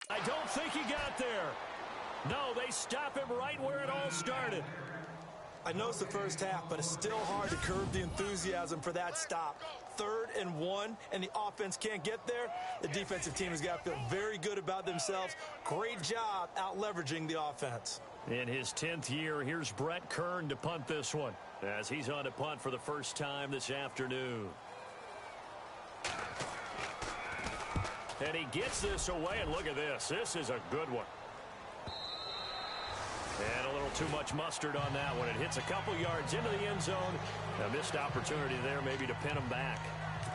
I don't think he got there. No, they stop him right where it all started. I know it's the first half, but it's still hard to curb the enthusiasm for that stop. 3rd and 1, and the offense can't get there. The defensive team has got to feel very good about themselves. Great job out leveraging the offense. In his 10th year, here's Brett Kern to punt this one, as he's on to punt for the first time this afternoon. And he gets this away, and look at this. This is a good one. And a little too much mustard on that one. It hits a couple yards into the end zone. A missed opportunity there maybe to pin him back.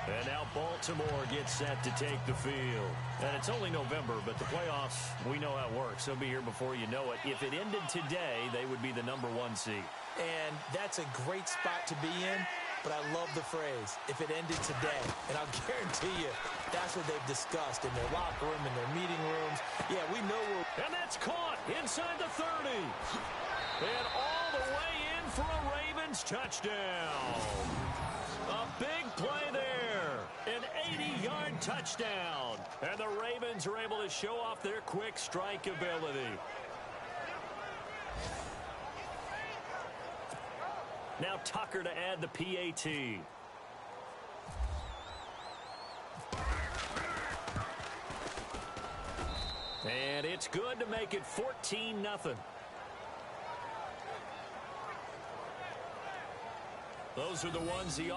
And now Baltimore gets set to take the field. And it's only November, but the playoffs, we know how it works. They'll be here before you know it. If it ended today, they would be the #1 seed. And that's a great spot to be in. But I love the phrase, if it ended today. And I'll guarantee you, that's what they've discussed in their locker room, in their meeting rooms. Yeah, we know we're... And that's caught inside the 30. And all the way in for a Ravens touchdown. A big play there. An 80-yard touchdown. And the Ravens are able to show off their quick strike ability. Now Tucker to add the PAT. And it's good to make it 14-0. Those are the ones he...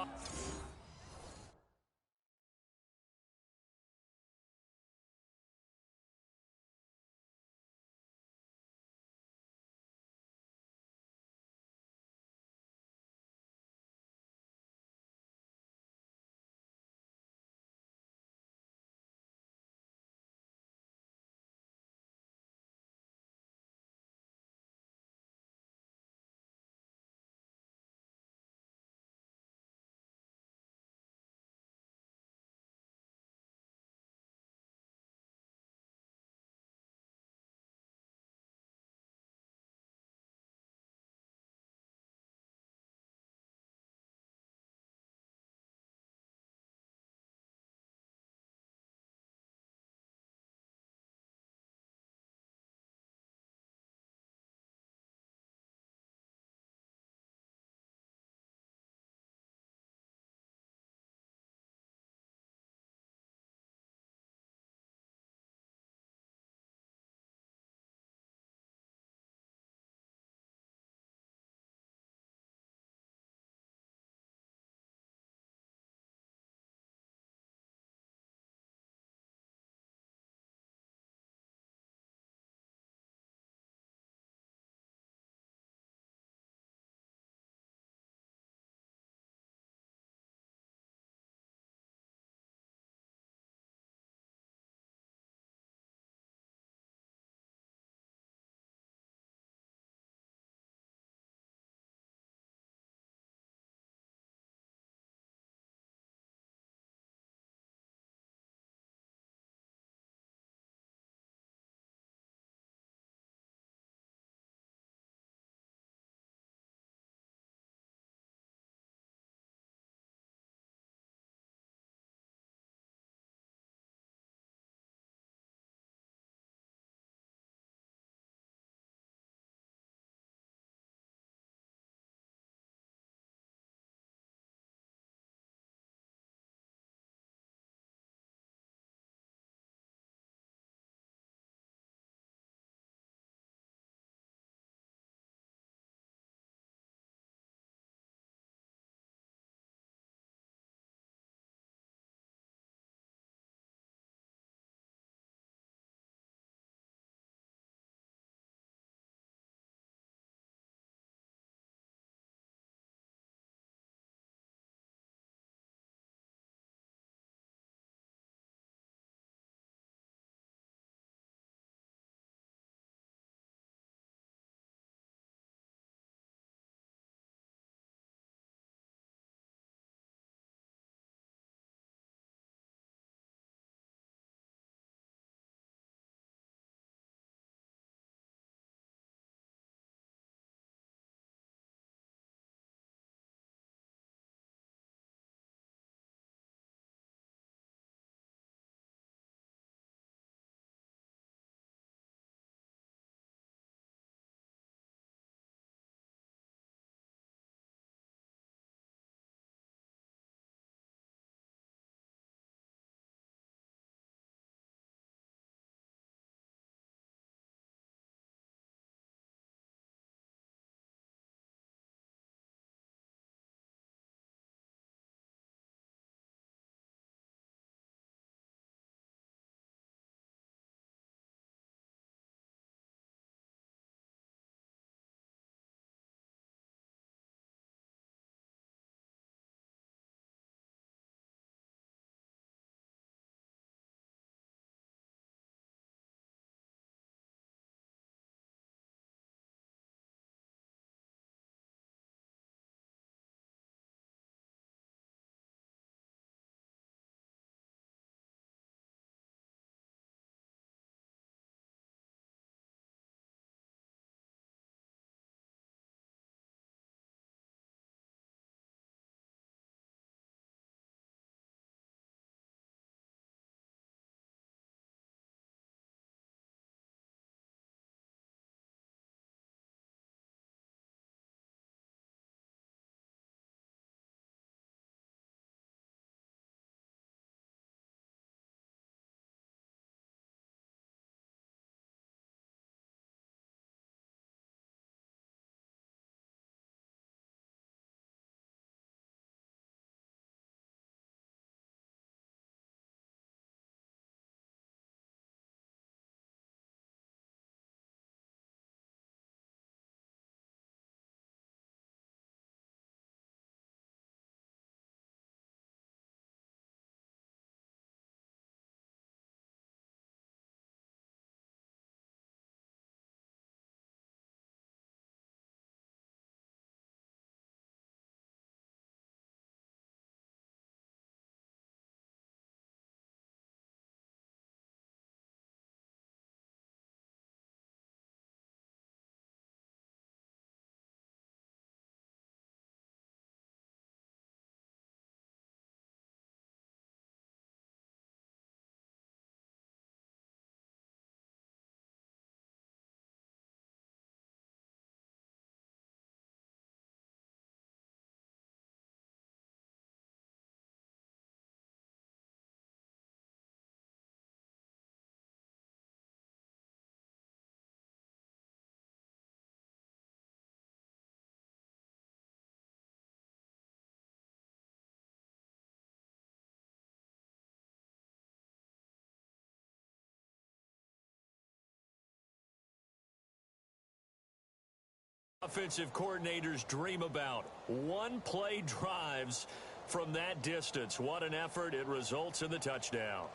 Offensive coordinators dream about. One-play drives from that distance. What an effort. It results in the touchdown.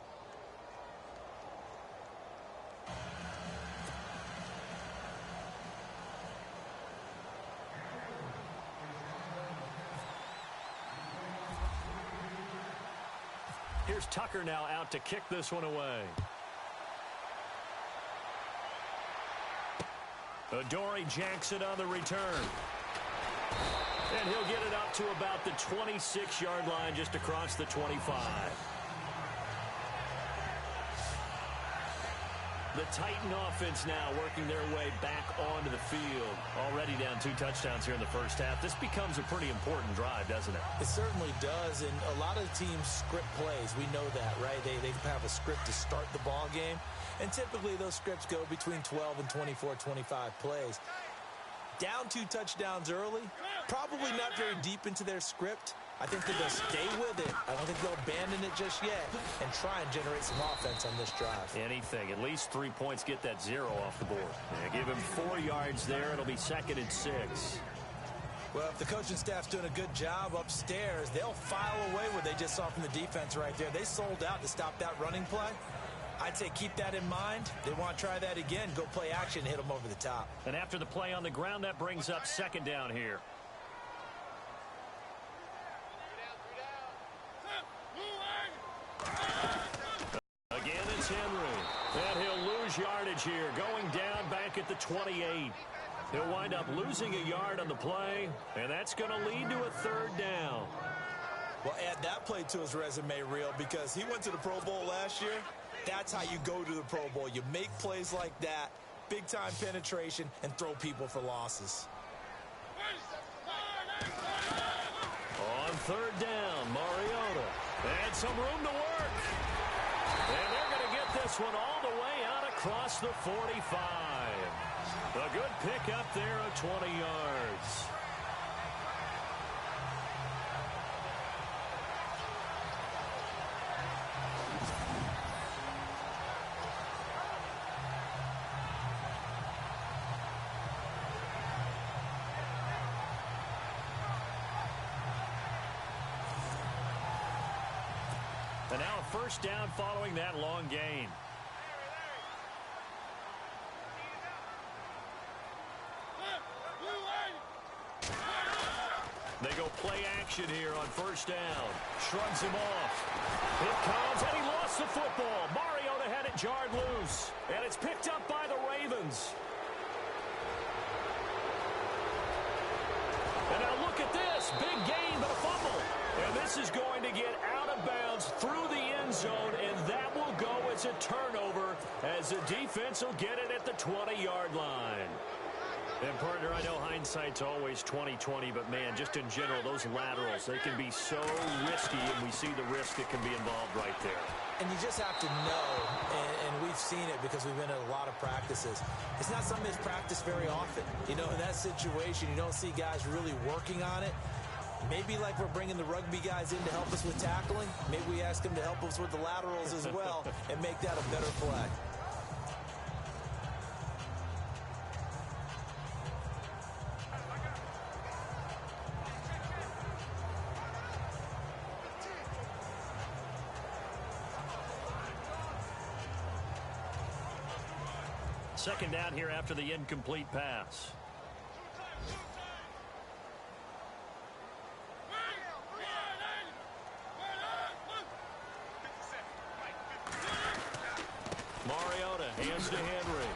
Here's Tucker now out to kick this one away. Adoree Jackson on the return. And he'll get it up to about the 26-yard line, just across the 25. The Titan offense now working their way back onto the field. Already down 2 touchdowns here in the first half. This becomes a pretty important drive, doesn't it? It certainly does, and a lot of teams script plays. We know that, right? They have a script to start the ball game, and typically those scripts go between 12 and 24, 25 plays. Down 2 touchdowns early, probably not very deep into their script. I think that they'll stay with it. I don't think they'll abandon it just yet and try and generate some offense on this drive. Anything. At least 3 points, get that 0 off the board. Yeah, give him 4 yards there. It'll be 2nd and 6. Well, if the coaching staff's doing a good job upstairs, they'll file away what they just saw from the defense right there. They sold out to stop that running play. I'd say keep that in mind. They want to try that again. Go play action, hit them over the top. And after the play on the ground, that brings up 2nd down here. Again, it's Henry. And he'll lose yardage here, going down back at the 28. He'll wind up losing a yard on the play, and that's going to lead to a 3rd down. Well, add that play to his resume reel, because he went to the Pro Bowl last year. That's how you go to the Pro Bowl. You make plays like that, big-time penetration, and throw people for losses. On 3rd down, Mariota. And some room to work. And they're going to get this one all the way out across the 45. A good pick up there of 20 yards. And now a 1st down following that long gain. They go play action here on 1st down. Shrugs him off. It comes, and he lost the football. Mariota had it jarred loose. And it's picked up by the Ravens. And now look at this. Big gain, but a fumble. And this is going to get out of bounds through the end zone, and that will go as a turnover as the defense will get it at the 20-yard line. And, partner, I know hindsight's always 20/20, but, man, just in general, those laterals, they can be so risky, and we see the risk that can be involved right there. And you just have to know, and we've seen it because we've been at a lot of practices. It's not something that's practiced very often. You know, in that situation, you don't see guys really working on it. Maybe like we're bringing the rugby guys in to help us with tackling. Maybe we ask them to help us with the laterals as well and make that a better play. Second down here after the incomplete pass. Mariota hands to Henry.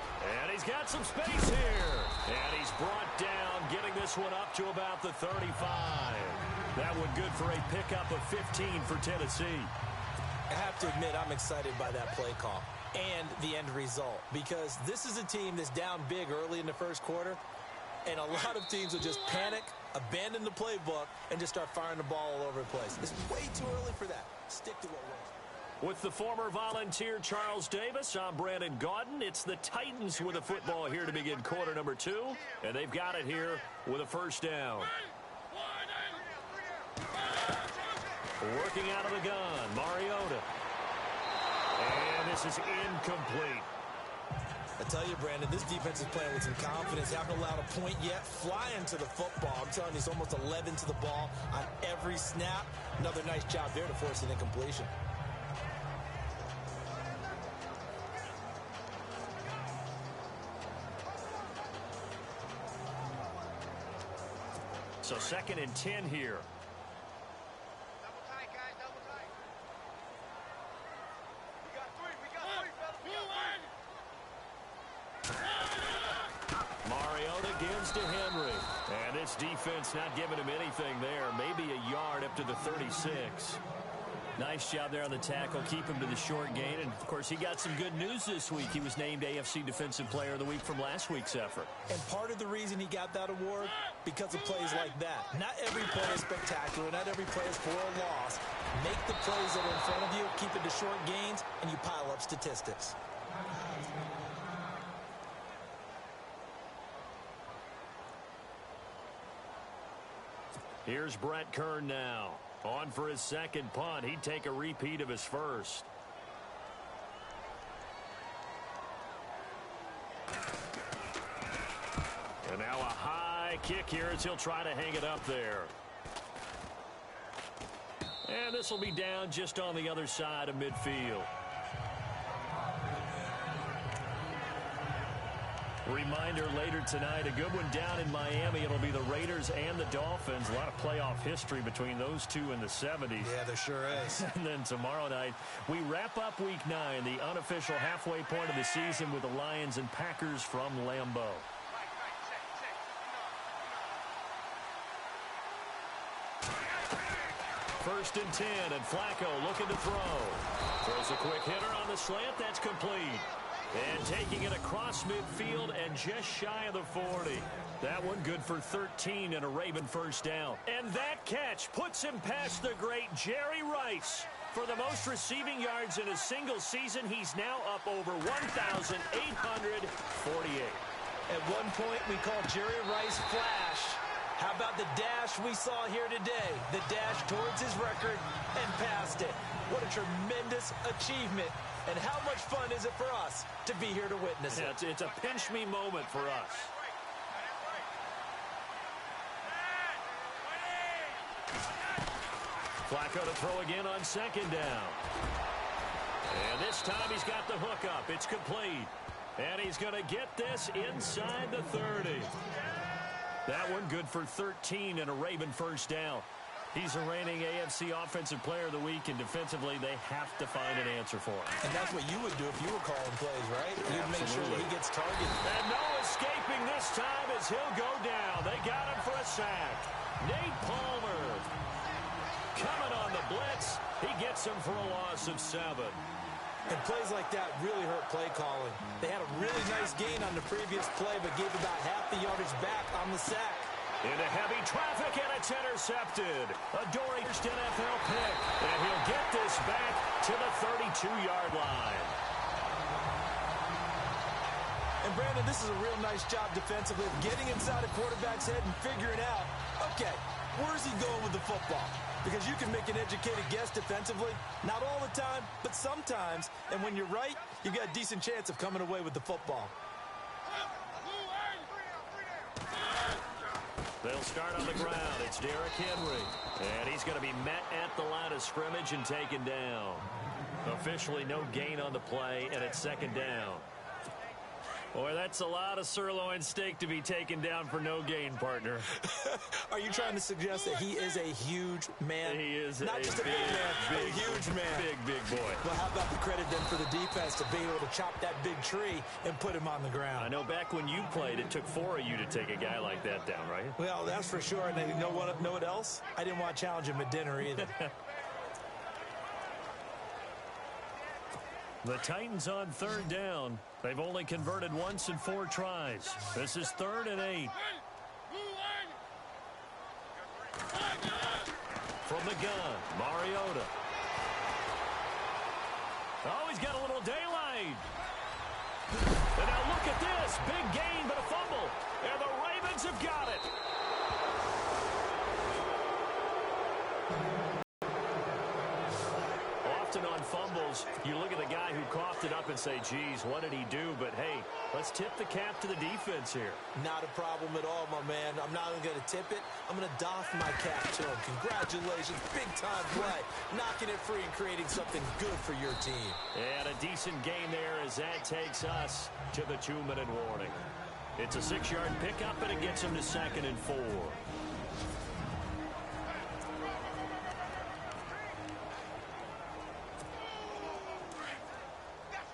And he's got some space here. And he's brought down, getting this one up to about the 35. That one good for a pickup of 15 for Tennessee. I have to admit, I'm excited by that play call and the end result, because this is a team that's down big early in the first quarter, and a lot of teams will just panic, abandon the playbook, and just start firing the ball all over the place. It's way too early for that. Stick to what works. With the former Volunteer Charles Davis, I'm Brandon Gaudin. It's the Titans with the football here to begin quarter number 2, and they've got it here with a 1st down. Working out of the gun, Mariota. And this is incomplete. I tell you, Brandon, this defense is playing with some confidence. Haven't allowed a point yet. Flying to the football. I'm telling you, it's almost 11 to the ball on every snap. Another nice job there to force an incompletion. So 2nd and 10 here. Double tight, guys, double tight. We got three, Mariota gives to Henry. And this defense not giving him anything there. Maybe a yard up to the 36. Nice job there on the tackle. Keep him to the short gain. And, of course, he got some good news this week. He was named AFC Defensive Player of the Week from last week's effort. And part of the reason he got that award, because of plays like that. Not every play is spectacular. Not every play is for a loss. Make the plays that are in front of you, keep it to short gains, and you pile up statistics. Here's Brett Kern now. On for his second punt. He'd take a repeat of his first. And now a high kick here as he'll try to hang it up there. And this will be down just on the other side of midfield. Reminder later tonight, a good one down in Miami. It'll be the Raiders and the Dolphins. A lot of playoff history between those two in the 70s. Yeah, there sure is. And then tomorrow night, we wrap up Week 9, the unofficial halfway point of the season with the Lions and Packers from Lambeau. First and 10, and Flacco looking to throw. Throws a quick hitter on the slant. That's complete. And taking it across midfield and just shy of the 40. That one good for 13 and a Raven first down. And that catch puts him past the great Jerry Rice. For the most receiving yards in a single season, he's now up over 1,848. At one point, we called Jerry Rice Flash. How about the dash we saw here today? The dash towards his record and past it. What a tremendous achievement. And how much fun is it for us to be here to witness it? It's a pinch-me moment for us. Flacco to throw again on second down. And this time he's got the hook up. It's complete. And he's going to get this inside the 30. That one good for 13 and a Raven first down. He's the reigning AFC Offensive Player of the Week, and defensively they have to find an answer for him. And that's what you would do if you were calling plays, right? You'd make sure that he gets targeted. And no escaping this time as he'll go down. They got him for a sack. Nate Palmer coming on the blitz. He gets him for a loss of 7. And plays like that really hurt play calling. They had a really nice gain on the previous play, but gave about half the yardage back on the sack. Into heavy traffic, and it's intercepted. A Dory NFL pick, and he'll get this back to the 32-yard line. And, Brandon, this is a real nice job defensively of getting inside a quarterback's head and figuring out, okay, where's he going with the football? Because you can make an educated guess defensively. Not all the time, but sometimes. And when you're right, you've got a decent chance of coming away with the football. They'll start on the ground. It's Derrick Henry. And he's going to be met at the line of scrimmage and taken down. Officially no gain on the play, and it's second down. Boy, that's a lot of sirloin steak to be taken down for no gain, partner. Are you trying to suggest that he is a huge man? He is not just a big man, a huge man. Big boy. Well, how about the credit then for the defense to be able to chop that big tree and put him on the ground? I know back when you played, it took 4 of you to take a guy like that down, right? Well, that's for sure. And you know what else? I didn't want to challenge him at dinner either. The Titans on third down. They've only converted once in 4 tries. This is 3rd and 8. From the gun, Mariota. Oh, he's got a little daylight. And now look at this. Big gain, but a fumble. And the Ravens have got it. often on fumbles, you look at the guy who coughed it up and say, geez, what did he do? But, hey, let's tip the cap to the defense here. Not a problem at all, my man. I'm not even going to tip it. I'm going to doff my cap to him. Congratulations. Big-time play. Knocking it free and creating something good for your team. And a decent gain there as that takes us to the 2-minute warning. It's a 6-yard pickup, and it gets him to 2nd and 4.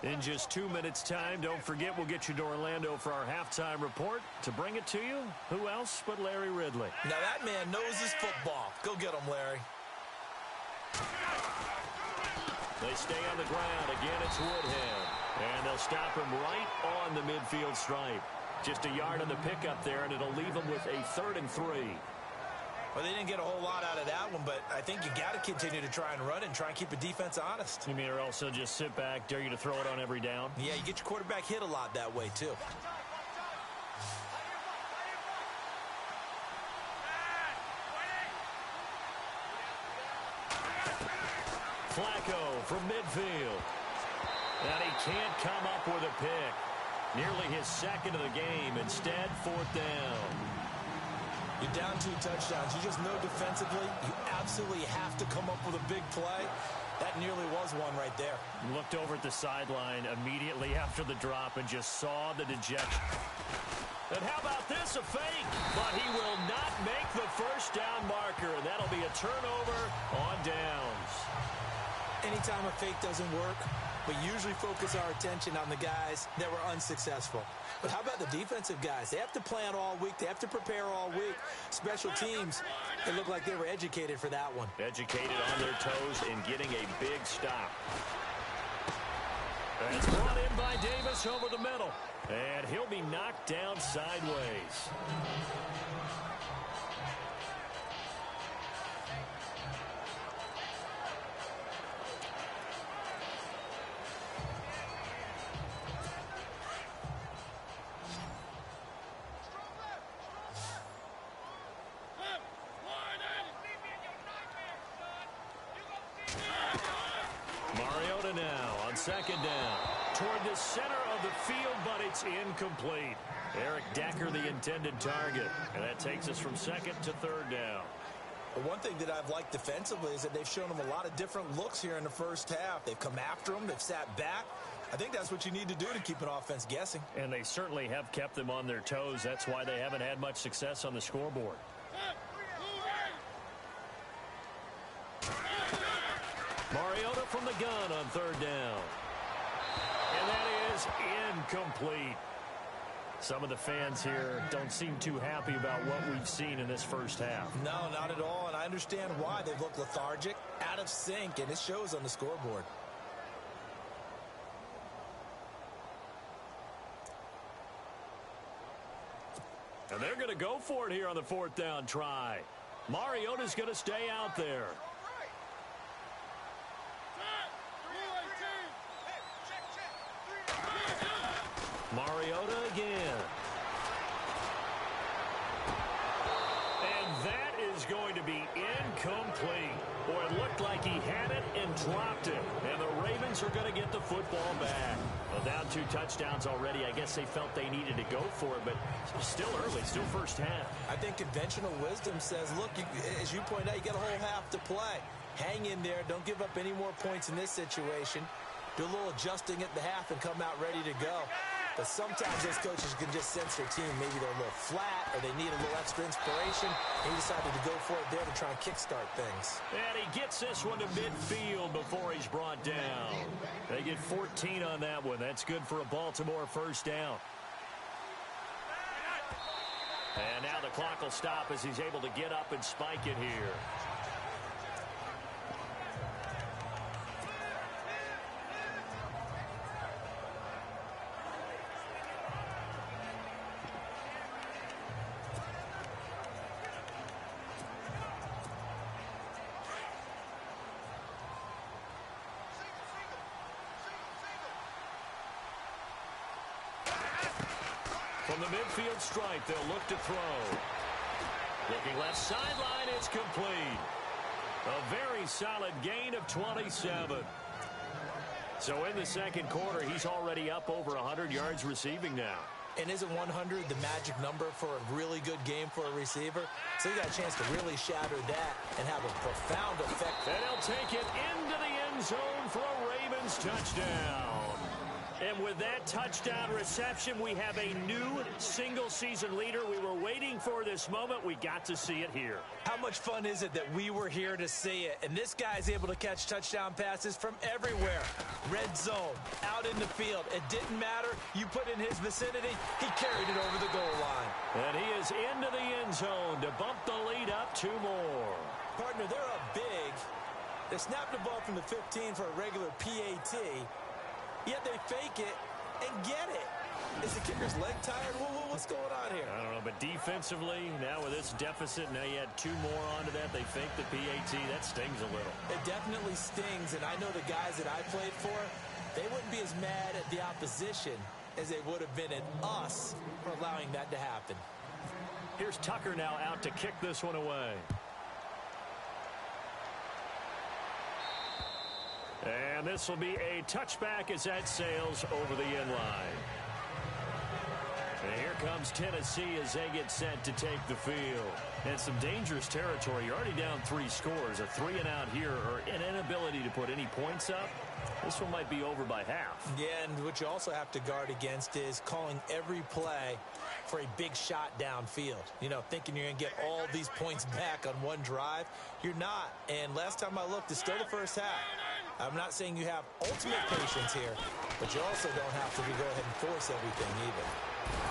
In just 2 minutes' time, don't forget we'll get you to Orlando for our halftime report. To bring it to you, who else but Larry Ridley? Now that man knows his football. Go get him, Larry. They stay on the ground. Again, it's Woodhead. And they'll stop him right on the midfield stripe. Just a yard on the pickup there, and it'll leave him with a 3rd and 3. Well, they didn't get a whole lot out of that one, but I think you got to continue to try and run and try and keep the defense honest. You mean or also just sit back, dare you to throw it on every down? Yeah, you get your quarterback hit a lot that way, too. Flacco from midfield. And he can't come up with a pick. Nearly his 2nd of the game. Instead, 4th down. You're down 2 touchdowns. You just know defensively you absolutely have to come up with a big play. That nearly was one right there. Looked over at the sideline immediately after the drop and just saw the dejection. And how about this, a fake? But he will not make the 1st down marker. And that'll be a turnover on downs. Anytime a fake doesn't work, we usually focus our attention on the guys that were unsuccessful. But how about the defensive guys? They have to plan all week. They have to prepare all week. Special teams, it looked like they were educated for that one. Educated on their toes and getting a big stop. And it's brought in by Davis over the middle. And he'll be knocked down sideways. Mariota now on 2nd down. Toward the center of the field, but it's incomplete. Eric Decker, the intended target. And that takes us from 2nd to 3rd down. Well, one thing that I've liked defensively is that they've shown them a lot of different looks here in the first half. They've come after them. They've sat back. I think that's what you need to do to keep an offense guessing. And they certainly have kept them on their toes. That's why they haven't had much success on the scoreboard. Mariota from the gun on 3rd down. And that is incomplete. Some of the fans here don't seem too happy about what we've seen in this first half. No, not at all, and I understand why. They've looked lethargic, out of sync, and it shows on the scoreboard. And they're going to go for it here on the 4th down try. Mariota's going to stay out there. Mariota again. And that is going to be incomplete. Boy, it looked like he had it and dropped it. And the Ravens are going to get the football back. Well, down 2 touchdowns already. I guess they felt they needed to go for it, but still early, still first half. I think conventional wisdom says, look, as you point out, you got a whole half to play. Hang in there. Don't give up any more points in this situation. Do a little adjusting at the half and come out ready to go. But sometimes those coaches can just sense their team. Maybe they're a little flat or they need a little extra inspiration. He decided to go for it there to try and kickstart things. And he gets this one to midfield before he's brought down. They get 14 on that one. That's good for a Baltimore 1st down. And now the clock will stop as he's able to get up and spike it here. From the midfield stripe, they'll look to throw. Looking left sideline, it's complete. A very solid gain of 27. So in the second quarter, he's already up over 100 yards receiving now. And isn't 100 the magic number for a really good game for a receiver? So he got a chance to really shatter that and have a profound effect. And he'll take it into the end zone for a Ravens touchdown. And with that touchdown reception, we have a new single-season leader. We were waiting for this moment. We got to see it here. How much fun is it that we were here to see it? And this guy's able to catch touchdown passes from everywhere. Red zone, out in the field. It didn't matter. You put in his vicinity, he carried it over the goal line. And he is into the end zone to bump the lead up 2 more. Partner, they're up big. They snapped the ball from the 15 for a regular PAT. Yet they fake it and get it. Is the kicker's leg tired? What's going on here? I don't know, but defensively, now with this deficit, now you add 2 more onto that. They fake the PAT. That stings a little. It definitely stings, and I know the guys that I played for, they wouldn't be as mad at the opposition as they would have been at us for allowing that to happen. Here's Tucker now out to kick this one away. And this will be a touchback as that sails over the end line. And here comes Tennessee as they get set to take the field. And some dangerous territory. You're already down 3 scores. A 3-and-out here, or an inability to put any points up. This one might be over by half. Yeah, and what you also have to guard against is calling every play for a big shot downfield. You know, thinking you're going to get all these points back on one drive. You're not. And last time I looked, it's still the first half. I'm not saying you have ultimate patience here, but you also don't have to go ahead and force everything either.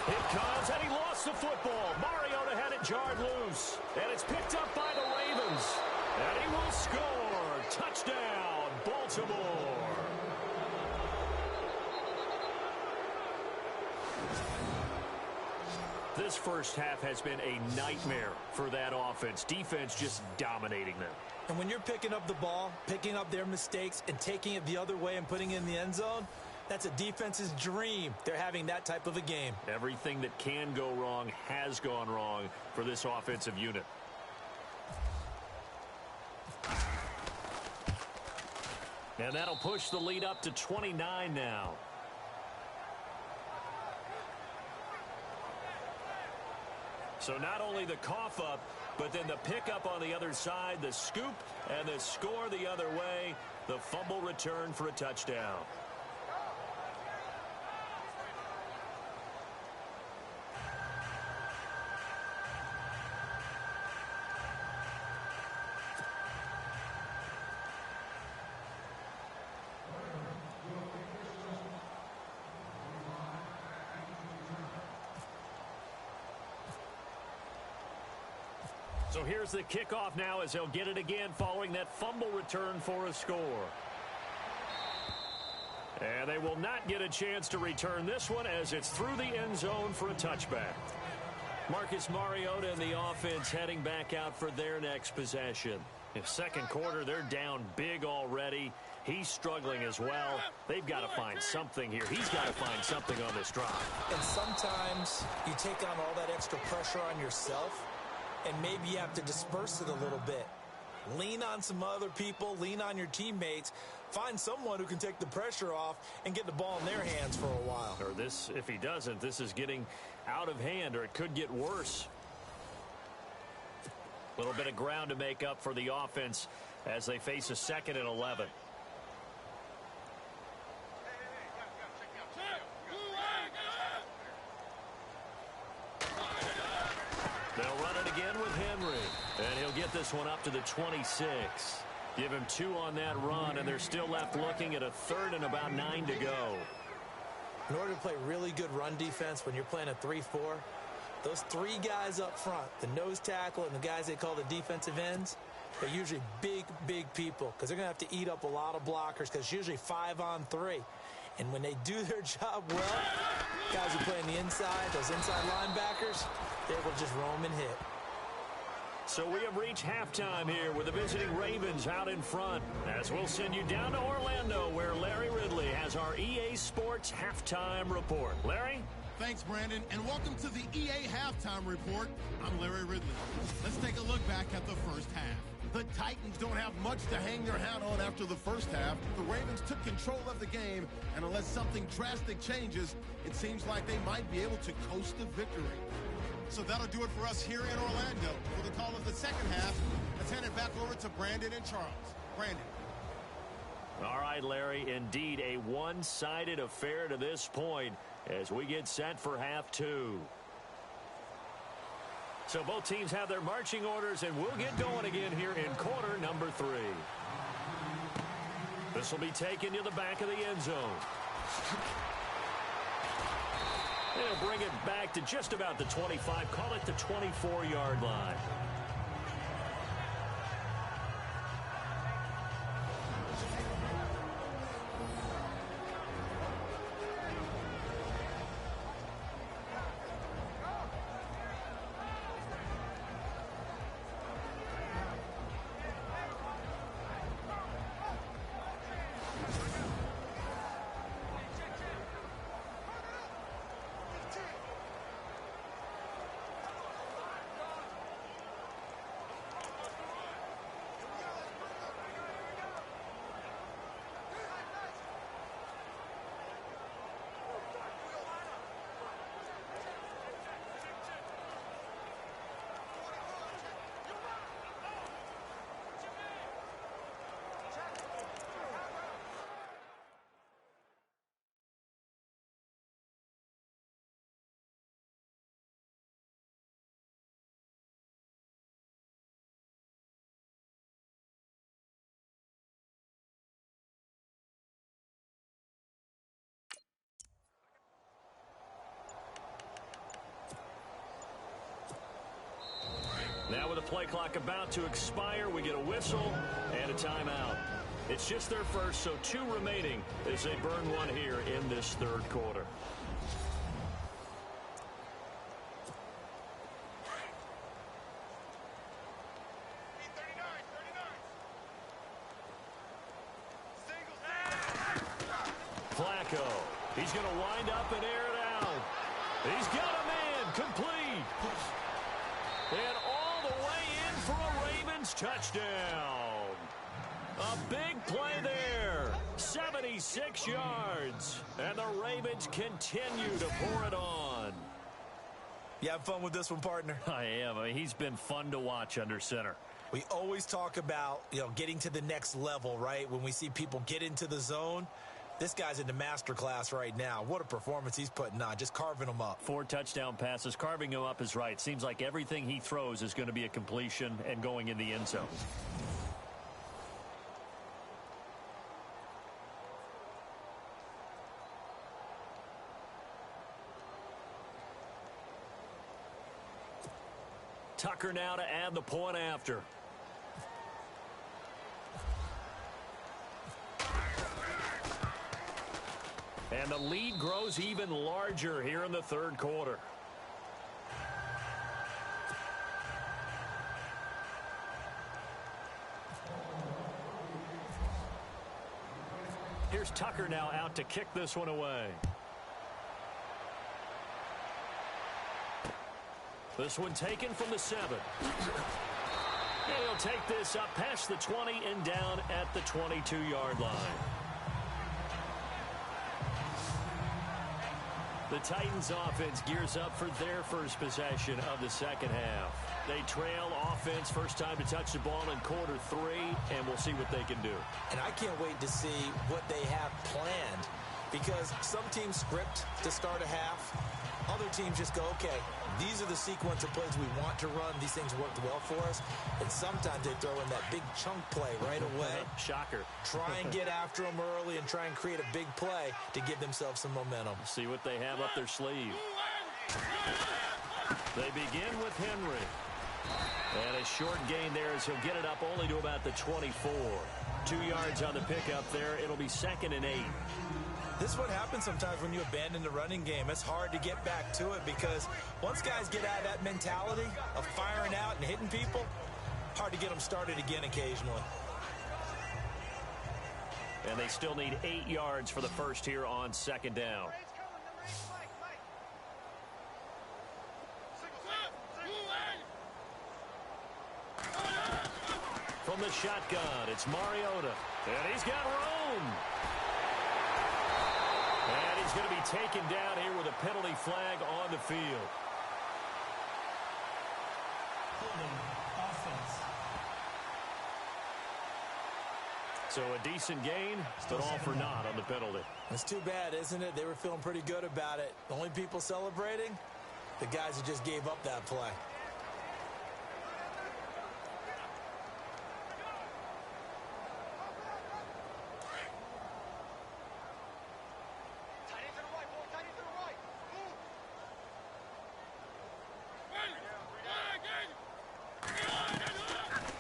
It comes, and he lost the football. Mariota had it jarred loose, and it's picked up by the Ravens. And he will score. Touchdown, Baltimore. This first half has been a nightmare for that offense. Defense just dominating them. And when you're picking up the ball, picking up their mistakes, and taking it the other way and putting it in the end zone, that's a defense's dream. They're having that type of a game. Everything that can go wrong has gone wrong for this offensive unit. And that'll push the lead up to 29 now. So not only the cough up, but then the pickup on the other side, the scoop, and the score the other way. The fumble return for a touchdown. So here's the kickoff now as they'll get it again following that fumble return for a score. And they will not get a chance to return this one as it's through the end zone for a touchback. Marcus Mariota and the offense heading back out for their next possession. In second quarter, they're down big already. He's struggling as well. They've got to find something here. He's got to find something on this drive. And sometimes you take on all that extra pressure on yourself, and maybe you have to disperse it a little bit. Lean on some other people. Lean on your teammates. Find someone who can take the pressure off and get the ball in their hands for a while. Or this, if he doesn't, this is getting out of hand, or it could get worse. A little bit of ground to make up for the offense as they face a 2nd and 11. They'll run it again with Henry. And he'll get this one up to the 26. Give him 2 on that run, and they're still left looking at a 3rd and about 9 to go. In order to play really good run defense when you're playing a 3-4, those 3 guys up front, the nose tackle and the guys they call the defensive ends, they're usually big, big people because they're going to have to eat up a lot of blockers because it's usually 5 on 3. And when they do their job well, guys who play on the inside, those inside linebackers, they're able to just roam and hit. So we have reached halftime here with the visiting Ravens out in front, as we'll send you down to Orlando where Larry Ridley has our EA Sports Halftime Report. Larry? Thanks, Brandon, and welcome to the EA Halftime Report. I'm Larry Ridley. Let's take a look back at the first half. The Titans don't have much to hang their hat on after the first half. The Ravens took control of the game, and unless something drastic changes, it seems like they might be able to coast to victory. So that'll do it for us here in Orlando. For the call of the second half, let's hand it back over to Brandon and Charles. Brandon. All right, Larry, indeed a one-sided affair to this point as we get set for half two. So both teams have their marching orders, and we'll get going again here in quarter number 3. This will be taken to the back of the end zone. They'll bring it back to just about the 25, call it the 24-yard line. Now with the play clock about to expire, we get a whistle and a timeout. It's just their first, so 2 remaining as they burn one here in this third quarter. Flacco, he's going to wind up and air it out. He's got a man, complete. And all the way in for a Ravens touchdown. A big play there. 76 yards. And the Ravens continue to pour it on. You have fun with this one, partner? I am. I mean, he's been fun to watch under center. We always talk about, getting to the next level, right? When we see people get into the zone. This guy's in the master class right now. What a performance he's putting on, just carving them up. 4 touchdown passes. Carving him up is right. Seems like everything he throws is going to be a completion and going in the end zone. Tucker now to add the point after. And the lead grows even larger here in the third quarter. Here's Tucker now out to kick this one away. This one taken from the 7. And he'll take this up past the 20 and down at the 22-yard line. The Titans offense gears up for their first possession of the second half. They trail offense, first time to touch the ball in quarter 3, and we'll see what they can do. And I can't wait to see what they have planned, because some teams script to start a half. Other teams just go, okay, these are the sequence of plays we want to run. These things worked well for us. And sometimes they throw in that big chunk play right away. Shocker. Try and get after them early and try and create a big play to give themselves some momentum. See what they have up their sleeve. They begin with Henry. And a short gain there as he'll get it up only to about the 24. 2 yards on the pickup there. It'll be 2nd and 8. This is what happens sometimes when you abandon the running game. It's hard to get back to it because once guys get out of that mentality of firing out and hitting people, hard to get them started again occasionally. And they still need 8 yards for the first here on 2nd down. the shotgun. It's Mariota. And he's got room. And he's going to be taken down here with a penalty flag on the field. So a decent gain, but all for naught on the penalty. It's too bad, isn't it? They were feeling pretty good about it. The only people celebrating, the guys who just gave up that play.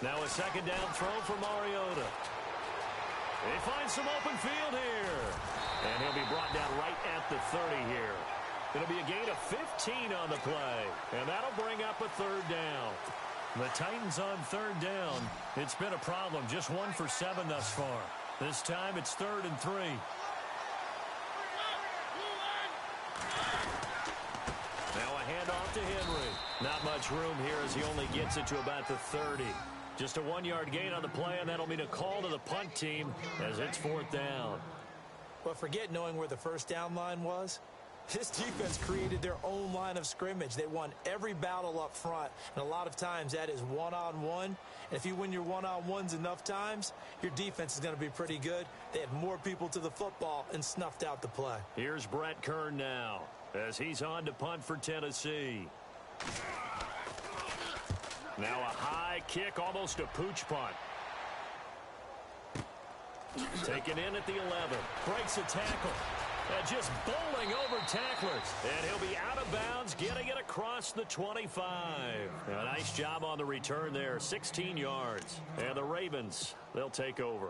Now a second down throw for Mariota. He finds some open field here. And he'll be brought down right at the 30 here. It'll be a gain of 15 on the play. And that'll bring up a third down. The Titans on third down. It's been a problem. Just 1 for 7 thus far. This time it's 3rd and 3. Now a handoff to Henry. Not much room here as he only gets it to about the 30. Just a 1-yard gain on the play, and that'll mean a call to the punt team as it's 4th down. But forget knowing where the first down line was. This defense created their own line of scrimmage. They won every battle up front, and a lot of times that is one-on-one. And if you win your one-on-ones enough times, your defense is going to be pretty good. They had more people to the football and snuffed out the play. Here's Brett Kern now as he's on to punt for Tennessee. Now a high kick, almost a pooch punt. Taken in at the 11. Breaks a tackle. Just bowling over tacklers. And he'll be out of bounds, getting it across the 25. A nice job on the return there. 16 yards. And the Ravens, they'll take over.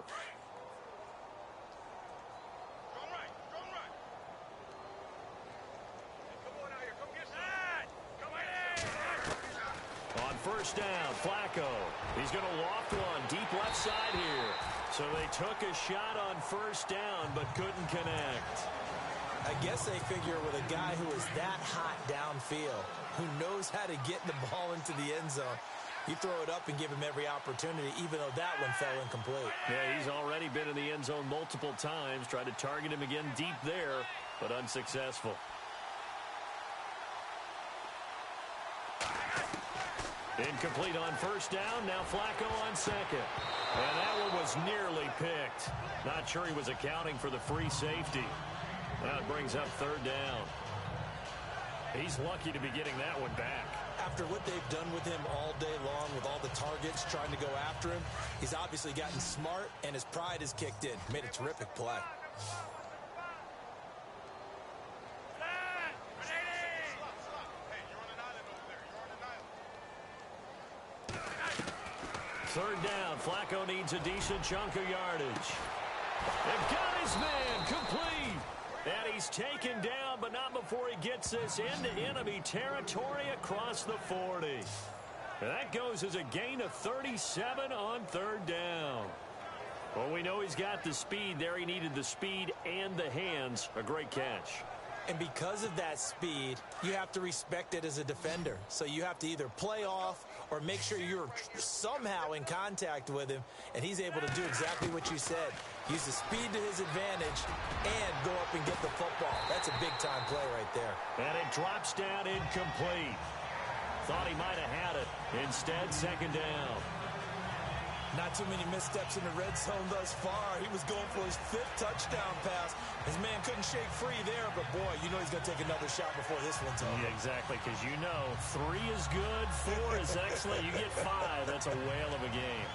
On first down, Flacco. He's going to loft one deep left side here. So they took a shot on first down, but couldn't connect. I guess they figure with a guy who is that hot downfield, who knows how to get the ball into the end zone, you throw it up and give him every opportunity, even though that one fell incomplete. Yeah, he's already been in the end zone multiple times. Tried to target him again deep there, but unsuccessful. Incomplete on first down. Now Flacco on second. And that one was nearly picked. Not sure he was accounting for the free safety. That brings up third down. He's lucky to be getting that one back. After what they've done with him all day long with all the targets trying to go after him, he's obviously gotten smart and his pride is kicked in. Made a terrific play. Third down. Flacco needs a decent chunk of yardage. They've got his man complete. And he's taken down, but not before he gets this into enemy territory across the 40. And that goes as a gain of 37 on third down. Well, we know he's got the speed there. He needed the speed and the hands. A great catch. And because of that speed, you have to respect it as a defender. So you have to either play off or make sure you're somehow in contact with him, and he's able to do exactly what you said. Use the speed to his advantage and go up and get the football. That's a big-time play right there. And it drops down incomplete. Thought he might have had it. Instead, second down. Not too many missteps in the red zone thus far. He was going for his 5th touchdown pass. His man couldn't shake free there, but boy, you know he's going to take another shot before this one's over. Yeah, exactly, because you know 3 is good, 4 is excellent. You get 5, that's a whale of a game.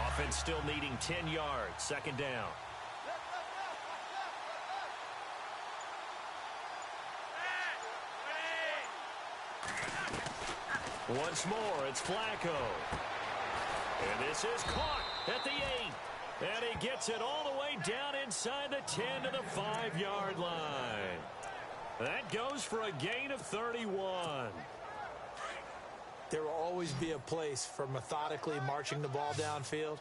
Offense still needing 10 yards, second down. Once more, it's Flacco. And this is caught at the 8. And he gets it all the way down inside the 10 to the 5-yard line. That goes for a gain of 31. There will always be a place for methodically marching the ball downfield.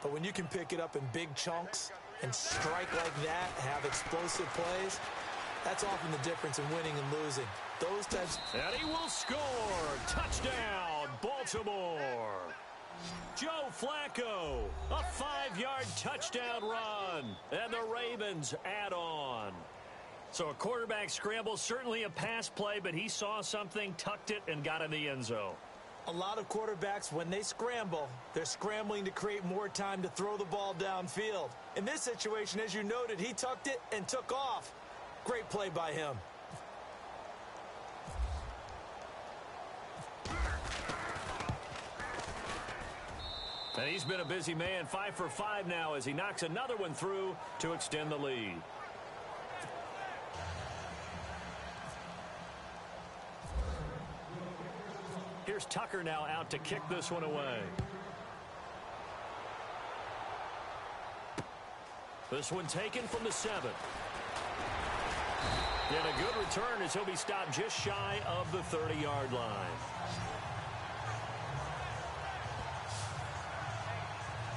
But when you can pick it up in big chunks and strike like that, have explosive plays, That's often the difference in winning and losing. Those types. And he will score. Touchdown, Baltimore. Joe Flacco, a 5-yard touchdown run. And the Ravens add on. So a quarterback scramble, certainly a pass play, but he saw something, tucked it, and got in the end zone. A lot of quarterbacks, when they scramble, they're scrambling to create more time to throw the ball downfield. In this situation, as you noted, he tucked it and took off. Great play by him. And he's been a busy man, 5 for 5 now as he knocks another one through to extend the lead. Here's Tucker now out to kick this one away. This one taken from the 7. And a good return as he'll be stopped just shy of the 30-yard line.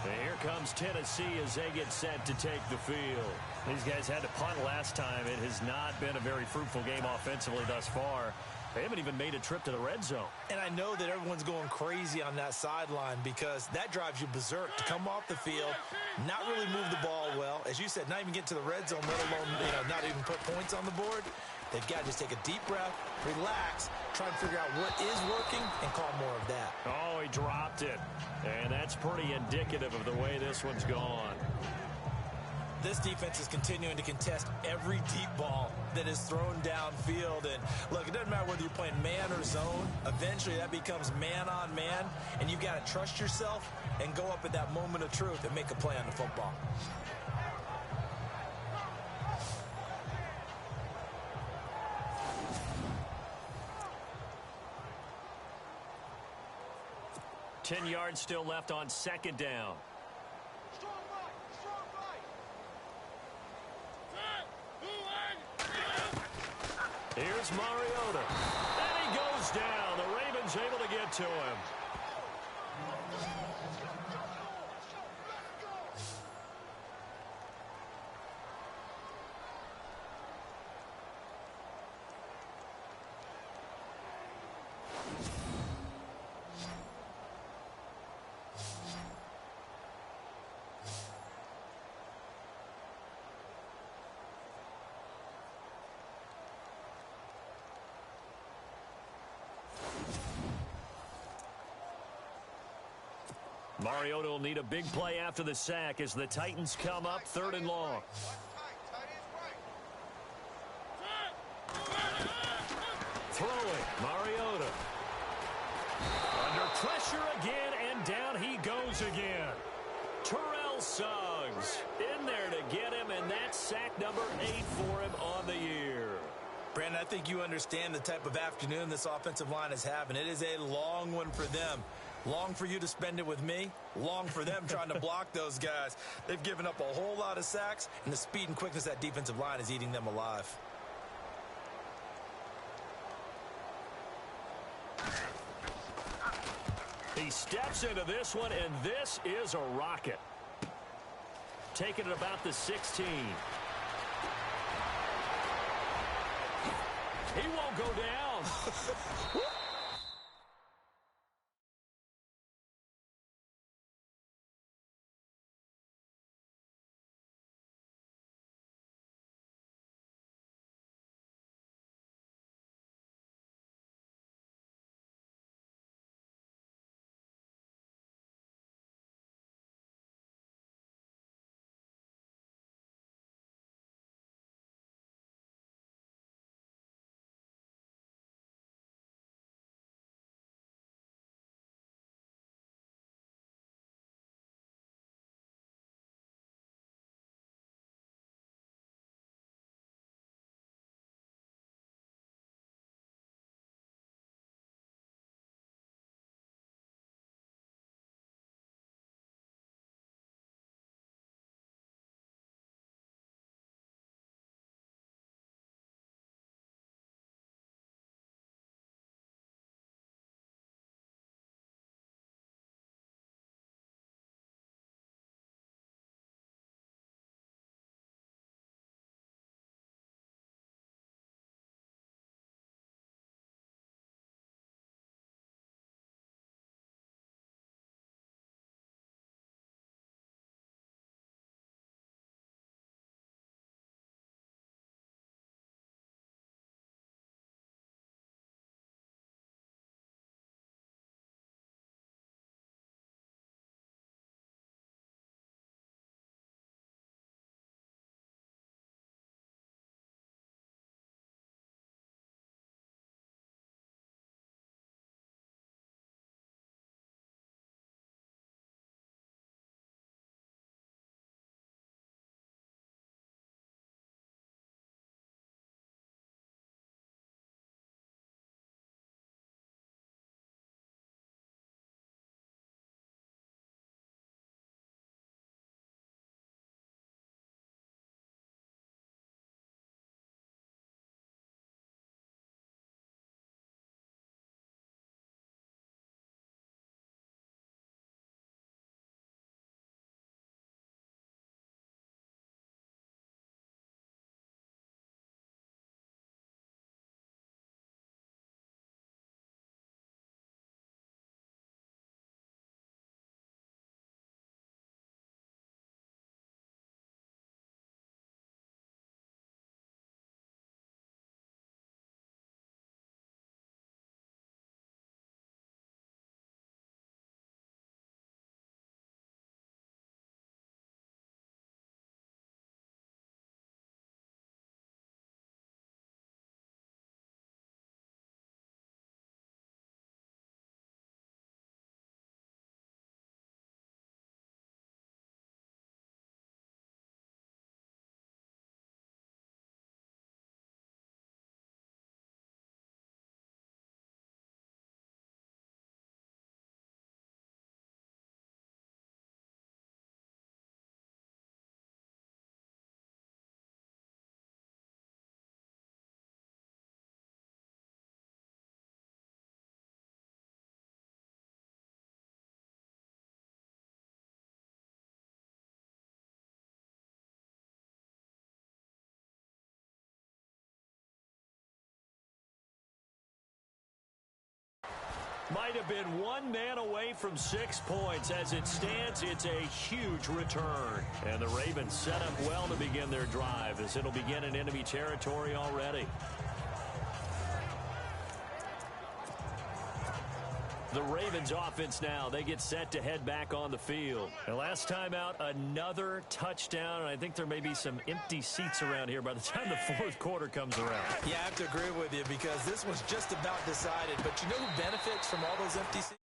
And here comes Tennessee as they get set to take the field. These guys had to punt last time. It has not been a very fruitful game offensively thus far. They haven't even made a trip to the red zone. And I know that everyone's going crazy on that sideline because that drives you berserk to come off the field, not really move the ball well. As you said, not even get to the red zone, let alone not even put points on the board. They've got to just take a deep breath, relax, try and figure out what is working, and call more of that. Oh, he dropped it. And that's pretty indicative of the way this one's gone. This defense is continuing to contest every deep ball that is thrown downfield. And, look, it doesn't matter whether you're playing man or zone. Eventually, that becomes man on man, and you've got to trust yourself and go up at that moment of truth and make a play on the football. Ten yards still left on second down. Here's Mariota. And he goes down. The Ravens able to get to him. Mariota will need a big play after the sack as the Titans come up 3rd and long. Throwing, Mariota. Under pressure again, and down he goes again. Terrell Suggs in there to get him, and that's sack number 8 for him on the year. Brandon, I think you understand the type of afternoon this offensive line is having. It is a long one for them. Long for you to spend it with me. Long for them trying to block those guys. They've given up a whole lot of sacks, and the speed and quickness of that defensive line is eating them alive. He steps into this one, and this is a rocket. Taking it about the 16. He won't go down. Might have been one man away from 6 points. As it stands, it's a huge return. And the Ravens set up well to begin their drive, as it'll begin in enemy territory already. The Ravens offense now, they get set to head back on the field. And last time out, another touchdown. And I think there may be some empty seats around here by the time the fourth quarter comes around. Yeah, I have to agree with you because this was just about decided. But you know who benefits from all those empty seats?